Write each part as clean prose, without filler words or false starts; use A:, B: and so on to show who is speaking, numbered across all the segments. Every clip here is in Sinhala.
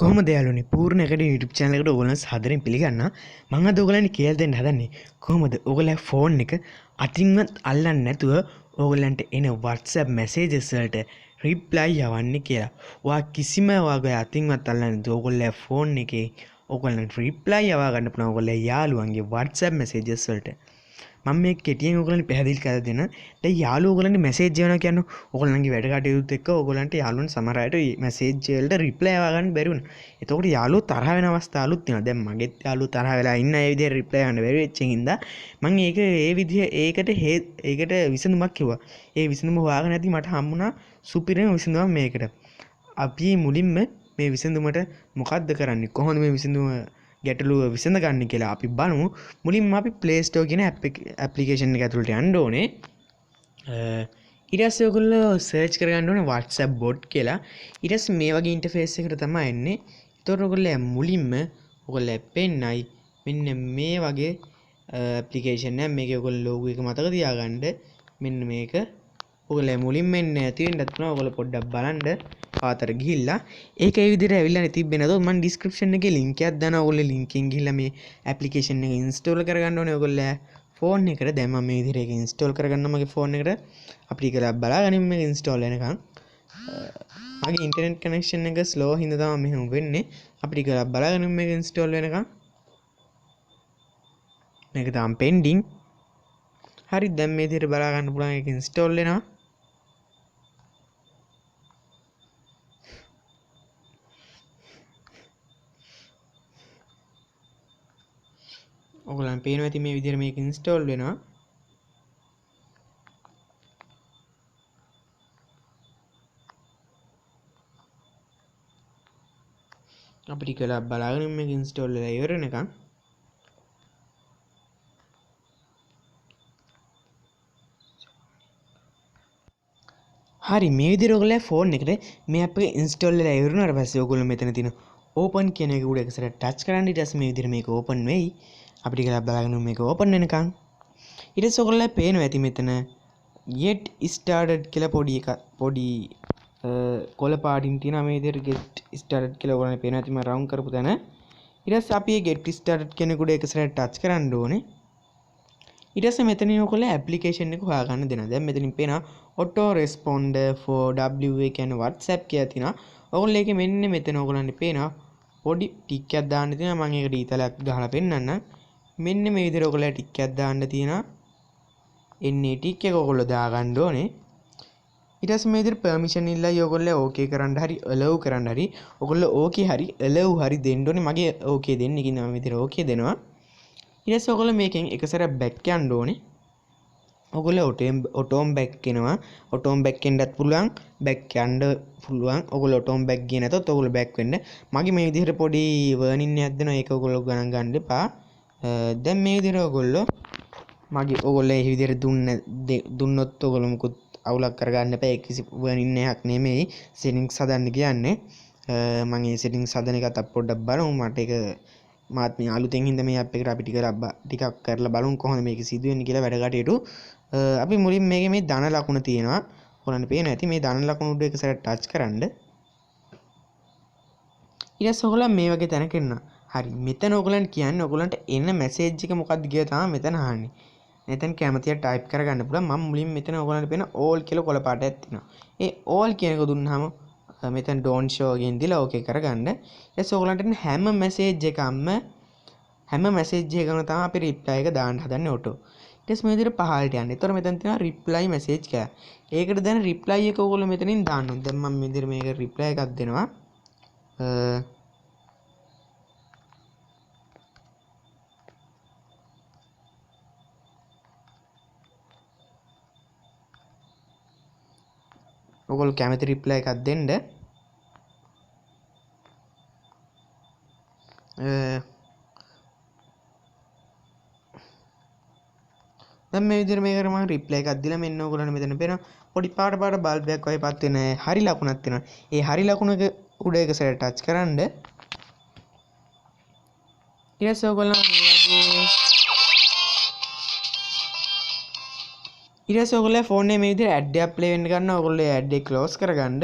A: කොහොමද යාළුවනේ පූර්ණ එකට YouTube channel එකට ඔයගොල්ලන් සාදරයෙන් පිළිගන්නවා. මම අද ඔයගොල්ලන්ට කියලා දෙන්න හදන්නේ කොහොමද ඔයගොල්ලන්ගේ ෆෝන් එක අතින්වත් අල්ලන්නේ නැතුව ඔයගොල්ලන්ට එන WhatsApp messages වලට reply යවන්නේ කියලා. ඔයා කිසිම වගේ අතින්වත් අල්ලන්නේ නැතුව ඔයගොල්ලන්ගේ ෆෝන් එකේ ඔයගොල්ලන්ට reply යවා ගන්න පුළුවන් ඔයගොල්ලන්ගේ යාළුවන්ගේ WhatsApp messages වලට. මම මේ කෙටියෙන් ඔයගොල්ලන්ට පැහැදිලි කරලා දෙන්න. දැන් යාළුවෝ ඔයගොල්ලන්ට මැසේජ් යවනවා කියන්නේ ඔයගොල්ලන්ගේ වැඩ කටයුතුත් එක්ක ඔයගොල්ලන්ට යාළුවන් සමහර අයට මැසේජ් වලට රිප්ලයි යවා ගන්න බැරි වුණා. එතකොට යාළුවෝ තරහ වෙන අවස්ථාවලුත් තියෙනවා. දැන් මගෙත් යාළුවෝ තරහ වෙලා ඉන්න ඒ විදිහට රිප්ලයි යවන්න බැරි වෙච්ච හින්දා මම ඒකට විසඳුමක් කිව්වා. ඒ විසඳුම හොයාගෙන නැති මට හම්බුණා සුපිරිම විසඳුමක් මේකට. අපි මුලින්ම මේ විසඳුමට මොකක්ද කරන්නේ? කොහොමද මේ විසඳුම ගැටලුව විසඳ ගන්න කියලා අපි බලමු. මුලින්ම අපි Play Store කියන ඇප්ලිකේෂන් එක ඇතුළට යන්න ඕනේ. ඊට පස්සේ ඔයගොල්ලෝ සර්ච් කරගන්න ඕනේ WhatsApp bot කියලා. ඊට පස්සේ මේ වගේ ඉන්ටර්ෆේස් එකකට තමයි එන්නේ. ඒතකොට ඔයගොල්ලෝ මුලින්ම ඔයගොල්ලෝ පෙන්නයි මෙන්න මේ වගේ ඇප්ලිකේෂන් එක. මේකේ ඔයගොල්ලෝ ලෝගෝ එක මතක තියාගන්න. මෙන්න මේක ඔයගොල්ලෝ මුලින්ම එන්නේ නැති වෙන්නත් පුළුවන්. ඔයගොල්ලෝ පොඩ්ඩක් බලන්න පාතර ගිහිල්ලා ඒක ඒ විදිහට ඇවිල්ලා තිබ්බේ නැතොත් මම ඩිස්ක්‍රිප්ෂන් එකේ ලින්ක් එකක් දානවා. ඔයගොල්ලෝ ලින්ක් එකෙන් ගිහිල්ලා මේ ඇප්ලිකේෂන් එක ඉන්ස්ටෝල් කරගන්න ඕනේ. ඔයගොල්ලෝ ෆෝන් එකට දැන් මම මේ විදිහට ඒක ඉන්ස්ටෝල් කරගන්නවා මගේ ෆෝන් එකට. අපිට කියලා බලාගනිමු මේක ඉන්ස්ටෝල් වෙනකන්. මගේ ඉන්ටර්නෙට් කනෙක්ෂන් එක ස්ලෝ හින්දා තමයි මෙහෙම වෙන්නේ. අපිට කියලා බලාගනිමු මේක ඉන්ස්ටෝල් වෙනකන්. මේක තාම පෙන්ඩින්. හරි දැන් මේ විදිහට බලා ගන්න පුළුවන් ඒක ඉන්ස්ටෝල් වෙනවා. ඔයගොල්ලන් පේනවා ඇති මේ විදිහට මේක ඉන්ස්ටෝල් වෙනවා. අපිට කියලා බලාගෙන මේක ඉන්ස්ටෝල් වෙලා ඉවර වෙනකන්. හරි මේ විදිහට ඔයගොල්ලෝ ෆෝන් එකට මේ ඇප් එක ඉන්ස්ටෝල් වෙලා ඉවර වුණාට පස්සේ ඔයගොල්ලෝ මෙතන තියෙන ඕපන් කියන එක උඩ එකසර ටච් කරන්න. ඊට පස්සේ මේ විදිහට මේක ඕපන් වෙයි. අපිට කියලා බලාගෙන මේක ඕපන් වෙනකන්. ඊට පස්සේ ඔයගොල්ලෝ පේනවා ඇති මෙතන get started කියලා පොඩි කොළ පාටින් තියෙනවා මේ විදිහට get started කියලා ඔයගොල්ලෝ පේනවා ඇති මම රවුන්ඩ් කරපු තැන. ඊට පස්සේ අපි get started කියන එක උඩ එකසර ටච් කරන්න ඕනේ. ඊට පස්සේ මෙතනින් ඔයගොල්ලෝ ඇප්ලිකේෂන් එක හොයාගන්න දෙනවා. දැන් මෙතනින් පේනවා auto responder for WA කියන්නේ WhatsApp කියලා තියෙනවා. ඔයගොල්ලෝ ඒකේ මෙන්න මෙතන ඔයගොල්ලන්ට පේනවා පොඩි ටික් එකක් දාන්න තියෙනවා. මම ඒකට ඊතලයක් ගහලා පෙන්නන්නම්. මෙන්න මේ විදිහට ඔයගොල්ලෝ ටික් එකක් දාන්න තියෙනවා. එන්නේ ටික් එක ඔයගොල්ලෝ දාගන්න ඕනේ. ඊට පස්සේ මේ විදිහට permission ඉල්ලයි ඔයගොල්ලෝ okay කරන්න හරි allow කරන්න හරි ඔයගොල්ලෝ okay හරි allow හරි දෙන්න ඕනේ. මගේ okay දෙන්න කිව්වා මම විදිහට okay දෙනවා. ඊට පස්සේ ඔයගොල්ලෝ මේකෙන් එක සැරයක් back යන්න ඕනේ. ඔයගොල්ලෝ ඔටෝම් back එනවා. ඔටෝම් back එන්නත් පුළුවන් back යන්න පුළුවන්. ඔයගොල්ලෝ ඔටෝම් back ගියේ නැතොත් ඔයගොල්ලෝ back වෙන්න. මගේ මේ විදිහට පොඩි warning එකක් දෙනවා. ඒක ඔයගොල්ලෝ ගණන් ගන්න එපා. දැන් මේ විදිහට ඔයගොල්ලෝ ඔයගොල්ලෝ මේ විදිහට දුන්නොත් ඔයගොල්ලෝ මුකුත් අවුලක් කරගන්න එපා. ඒක කිසි warning එකක් නෙමෙයි. settings හදන්න කියන්නේ. මම මේ settings හදන එකත් පොඩ්ඩක් බලමු. මට ඒක මාත් මේ අලුතෙන් හින්දා මේ app එකට අපි ටිකක් කරලා බලමු කොහොමද මේක සිදුවෙන්නේ කියලා වැඩ කටයුතු. අපි මුලින් මේකේ මේ ධන ලකුණ තියෙනවා. ඔයාලන්ට පේනවා ඇති මේ ධන ලකුණ උඩ එක සැරයක් ටච් කරන්න. ඊට පස්සේ ඔයගොල්ලෝ මේ වගේ තැනක එනවා. හරි මෙතන ඔයගොල්ලන්ට කියන්නේ ඔයගොල්ලන්ට එන මැසේජ් එක මොකක්ද කියලා තමයි මෙතන අහන්නේ. මෙතන කැමතියි ටයිප් කරගන්න පුළුවන්. මම මුලින් මෙතන ඔයගොල්ලන්ට පේන all කියලා කොළ පාටයක් තියෙනවා. ඒ all කියන එක දුන්නාම මෙතන don't show එකෙන් දීලා okay කරගන්න. ඊට ඔයගොල්ලන්ට හැම මැසේජ් එකක්ම තමයි අපි reply එක දාන්න හදන්නේ auto. ඊට පස්සේ මේ විදිහට පහළට යන්න. ඒතර මෙතන තියෙනවා reply message කියලා. ඒකට දැන් reply එක ඔයගොල්ලෝ මෙතනින් දාන්න ඕනේ. දැන් මම මේ විදිහට මේක reply එකක් දෙනවා. ඔයගොල්ලෝ කැමති reply එකක් දෙන්න. දැන් මේ විදිහට මේකට මම රිප්ලයි එකක් දීලා මෙන්න ඔයගොල්ලන්ට මෙතන පේනවා පොඩි පාට බල්බ් එකක් වගේ පත් වෙන හරි ලකුණක් තියෙනවා. ඒ හරි ලකුණක උඩ එක සැරයක් ටච් කරන්න. ඊට පස්සේ ඔයගොල්ලෝ ෆෝන් එකේ මේ විදිහට ඇඩ් එකක් ප්ලේ වෙන්න ගන්නවා. ඔයගොල්ලෝ ඇඩ් එක ක්ලෝස් කරගන්න.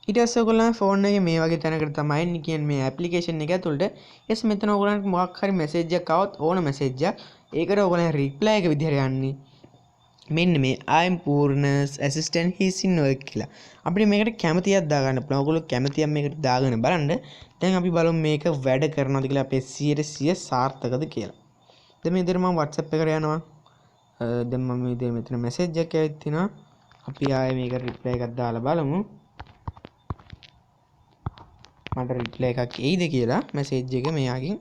A: ඊට පස්සේ ඔයගොල්ලන් ෆෝන් එකේ මේ වගේ තැනකට තමයි එන්නේ කියන්නේ මේ ඇප්ලිකේෂන් එක ඇතුළට. එස් මෙතන ඔයගොල්ලන්ට මොකක් හරි මැසේජ් එකක් આવොත් ඕන මැසේජ් එකක් ඒකට ඔයගොල්ලන් රිප්ලයි එක විදිහට යන්නේ. මෙන්න මේ I am Purna's assistant he's in work කියලා. අපිට මේකට කැමතියක් දාගන්න පුළුවන්. ඔයගොල්ලෝ කැමතියක් මේකට දාගෙන බලන්න. දැන් අපි බලමු මේක වැඩ කරනවද කියලා අපේ 100% සාර්ථකද කියලා. දැන් මේ විදිහට මම WhatsApp එකට යනවා. දැන් මම මේ විදිහට මෙතන මැසේජ් එකක් ඇවිත් තිනවා. අපි ආයේ මේකට රිප්ලයි එකක් දාලා බලමු. මට රිප්ලයි එකක් එයිද කියලා මැසේජ් එක මෙයාගෙන්.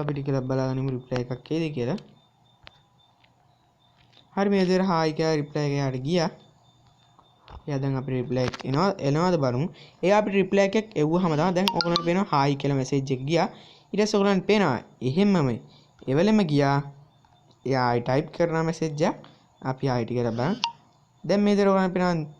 A: අපිට කියලා බලාගනිමු රිප්ලයි එකක් එයිද කියලා. හරි මේ විදිහට හායි කියලා රිප්ලයි එක යාට ගියා. එයා දැන් අපිට රිප්ලයි එක එනවාද බලමු. එයා අපිට රිප්ලයි එකක් එව්වහම තමයි දැන් ඔයගොල්ලන්ට පේනවා හායි කියලා මැසේජ් එක ගියා. ඊට පස්සේ ඔයගොල්ලන්ට පේනවා එහෙම්මමයි. එවලෙම ගියා. එයා ආයි ටයිප් කරන මැසේජ් එක අපි ආයිට කියලා බලන්න. දැන් මේ විදිහට ඔයගොල්ලන්ට පේනවා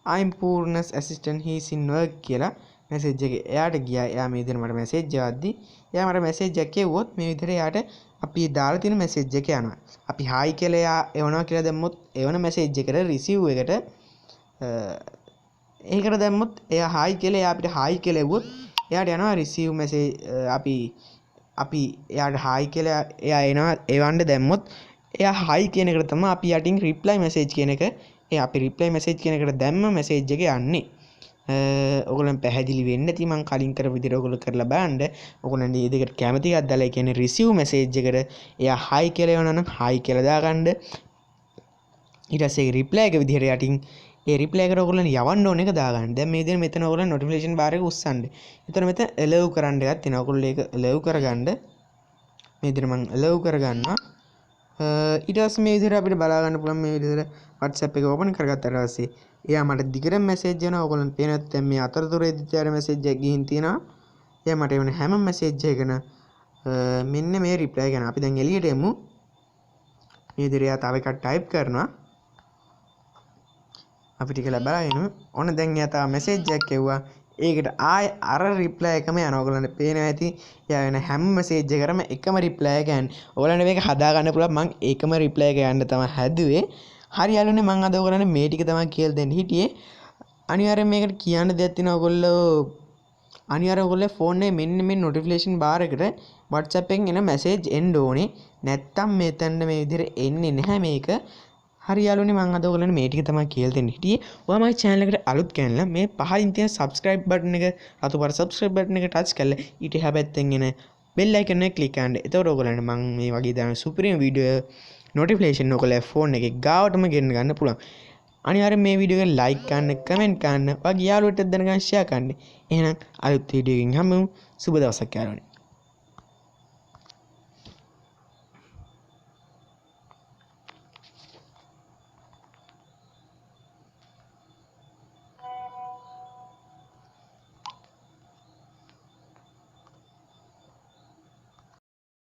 A: I'm Purna's assistant he's in work කියලා මැසේජ් එක එයාට ගියා. එයා මේ විදිහට මට මැසේජ් එකක් දී. එයා මට මැසේජ් එකක් එව්වොත් මේ විදිහට එයාට අපි දාලා තියෙන මැසේජ් එක යනවා. අපි හායි කියලා එයා එවනවා කියලා දැම්මොත් එවන මැසේජ් එකට රිසීව් එකට ඒකට දැම්මොත් එයා හායි කියලා එයා අපිට හායි කියලා එව්වොත් එයාට යනවා රිසීව් මැසේජ් අපි එයාට හායි කියලා එයා එනවා එවන්න දැම්මොත් එයා හායි කියන එකට තමයි අපි යටින් රිප්ලයි මැසේජ් කියන එක අපි රිප්ලයි මැසේජ් කියන එකට දැම්ම මැසේජ් එක යන්නේ. ඔයගොල්ලන් පැහැදිලි වෙන්නේ නැති මම කලින් කරපු විදිහට ඔයගොල්ලෝ කරලා බලන්න. ඔයගොල්ලන් මේ දෙකට කැමති එකක් දාලා ඒ කියන්නේ රිසීව් මැසේජ් එකට එයා හායි කියලා එවනවා නම් හායි කියලා දාගන්න. ඊට පස්සේ රිප්ලයි එක විදිහට යටින් ඒ රිප්ලයි එකට ඔයගොල්ලන් යවන්න ඕන එක දාගන්න. දැන් මේ විදිහට මෙතන ඔයගොල්ලන් නොටිෆිකේෂන් බාර් එක උස්සන්න. එතන මෙතන allow කරන්න එකක් තියෙනවා. ඔයගොල්ලෝ ඒක allow කරගන්න. මේ විදිහට මම allow කරගන්නවා. ඊට පස්සේ මේ විදිහට අපිට බලා ගන්න පුළුවන් මේ විදිහට WhatsApp එක ඕපන් කරගත්තාට පස්සේ එයා මට දිගටම මැසේජ් කරනවා. ඔයගොල්ලන් පේනත් දැන් මේ අතරතුරේදී තියාර මැසේජ් එකක් ගිහින් තියෙනවා. එයා මට එවන හැම මැසේජ් එකකන මෙන්න මේ රිප්ලයි කරනවා. අපි දැන් එළියට එමු. මේ විදිහට එයා තව එකක් ටයිප් කරනවා. අපිට කියලා බලාගෙන ඔන්න දැන් එයා තව මැසේජ් එකක් එව්වා. ඒකට ආය අර රිප්ලයි එකම යනවා. ඔයගොල්ලන්ට පේනවා ඇති එයා වෙන හැම මැසේජ් එකකටම එකම රිප්ලයි එක යන්නේ. ඔයගොල්ලන්ට මේක හදා ගන්න පුළුවන්. මම ඒකම රිප්ලයි එක යන්න තමයි හැදුවේ. හරි යාළුවනේ මම අද ඔයගොල්ලන්ට මේ ටික තමයි කියලා දෙන්න හිටියේ. අනිවාර්යෙන් මේකට කියන්න දෙයක් තියෙනවා. අනිවාර්යෙන් ඔයගොල්ලෝ ෆෝන් එකේ මෙන්න මේ නොටිෆිකේෂන් බාර් එකට WhatsApp එකෙන් එන මැසේජ් එන්න ඕනේ. නැත්තම් මෙතන මේ විදිහට එන්නේ නැහැ මේක. හරි යාළුවනේ මම අද ඔයගොල්ලන්ට මේ ටික තමයි කියලා දෙන්න හිටියේ. ඔයා මගේ channel එකට අලුත් කෙනෙක් මේ පහින් තියෙන subscribe button එක රතු පාට subscribe button එක touch කරලා ඊට එහා පැත්තෙන් එන bell icon එක click කරන්න. එතකොට ඔයගොල්ලන්ට මම මේ වගේ දාන supreme video notification ඔයගොල්ලෝ ෆෝන් එකේ ගාවටම ගෙන්න ගන්න පුළුවන්. අනිවාර්යෙන් මේ වීඩියෝ එක like කරන්න, comment කරන්න, ඔයාගේ යාළුවන්ට දැනගන්න share කරන්න. එහෙනම් අලුත් වීඩියෝ එකකින් හම්බෙමු. සුබ දවසක් යාළුවනේ.